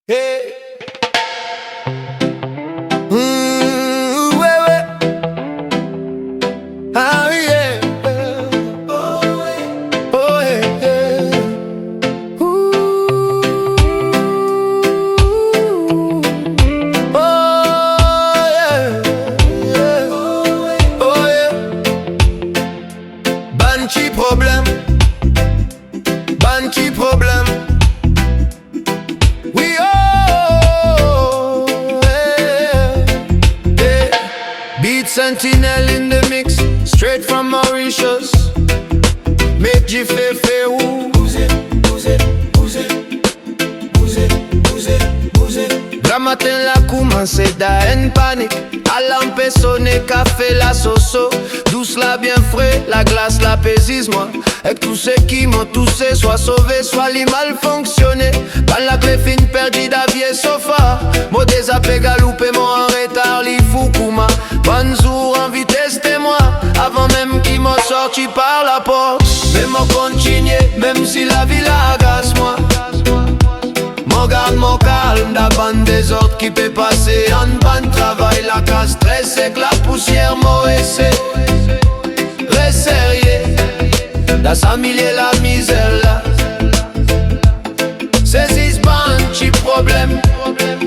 Hey. Ouais, ouais. Ah, yeah. Oh, yeah. Oh, yeah. Ooh. Oh, yeah. Yeah. Oh, yeah. Banchi problème. Banchi problème. We all, yeah, yeah. Beat Sentinel in the mix, straight from Mauritius. Make G fait où? Bousez, bousez, bousez, bousez, bousez, bousez. La matin la commence da en panique. À lampe sonner, café la soso. Douce la bien frais, la glace la paisise moi. Et tous ceux qui m'ont toussé, soit sauvés, soit li mal fonctionné. Quand la clé fin perdue d'avier sofa. Mo désapé galoupé, moi en retard, li Fukuma. Bonjour en vitesse témoin. Avant même qu'il m'en sorti par la porte. Mais m'en continuer, même si la vie la agace moi. Mon garde mon calme, d'avant des ordres qui peut passer. En ban travail, la casse stress et que la poussière m'a essayé. Resserrier, dans sa milieu la misère là. Saisis banchi problème.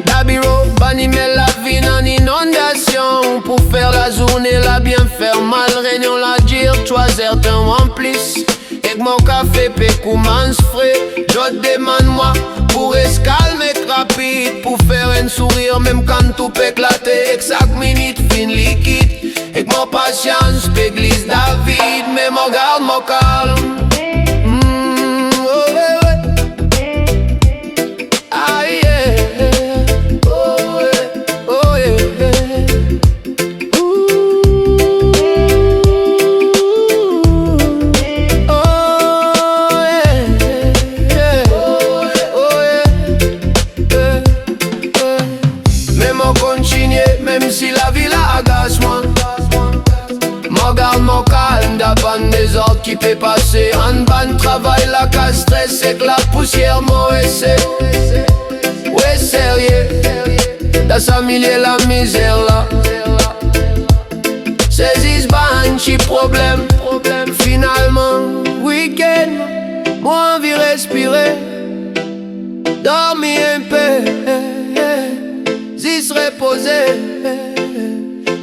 Dabiro, banimel la vie en inondation. Pour faire la journée, la bien faire mal. Réunion la dire, 3 heures temps en plus. Et que mon café peut commence frais. Je demande moi pour escalmer rapide. Pour faire un sourire même quand tout peut éclater. Exact minute fin liquide. Et que mon patience peut glisse David. Mais mon garde mon calme. Oh, ouais, ouais. Ah, yeah. Oh, yeah. Oh, yeah. Ooh. Oh, yeah. Oh, yeah. Mais mon continuer, même si la vie la agace moi. Mon garde mon calme, d'avant des ordres qui peut passer. En ban travail, la casse stress et que la poussière m'a essayé. Ouais, sérieux, dans sa milieu la misère là. Saisis banchi problème. Finalement, week-end, moi envie respirer. Dormir un peu, s'y se reposer.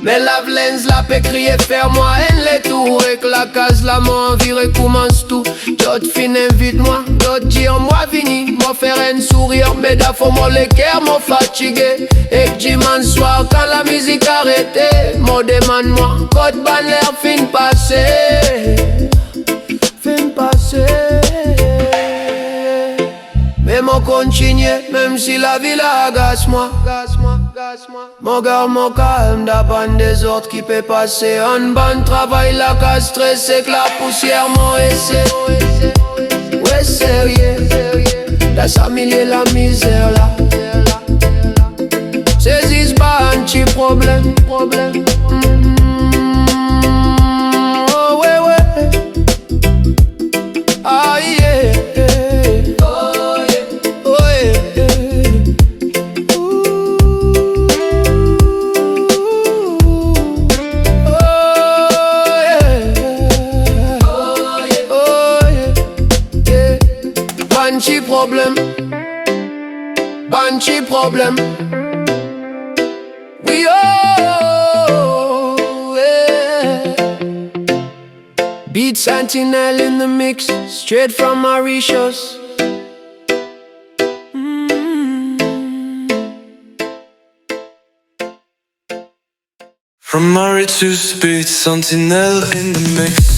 Mais la vlens la peut crier faire moi en les tours. Et que la case la moi envie recommence tout. D'autres fin invite moi, d'autres dire moi vini. Moi faire un sourire, mais d'affaire moi le cœur moi fatigué. Et que dimanche soir quand la musique arrêtée, moi demande moi, code ban l'air fin passé. Fin passé. Mais mon continuer, même si la vie la agace moi. Mon garde mon calme, d'avant des ordres qui peut passer. En ban travail, la casse stress et que la poussière m'a essayé. Ouais, sérieux, dans sa milieu la misère là. Saisis banchi problème. Oh, ouais, ouais. Ah, yeah. Banchi problème. We all, yeah. Beat Sentinel in the mix, straight from Mauritius. From Mauritius, Beat Sentinel in the mix.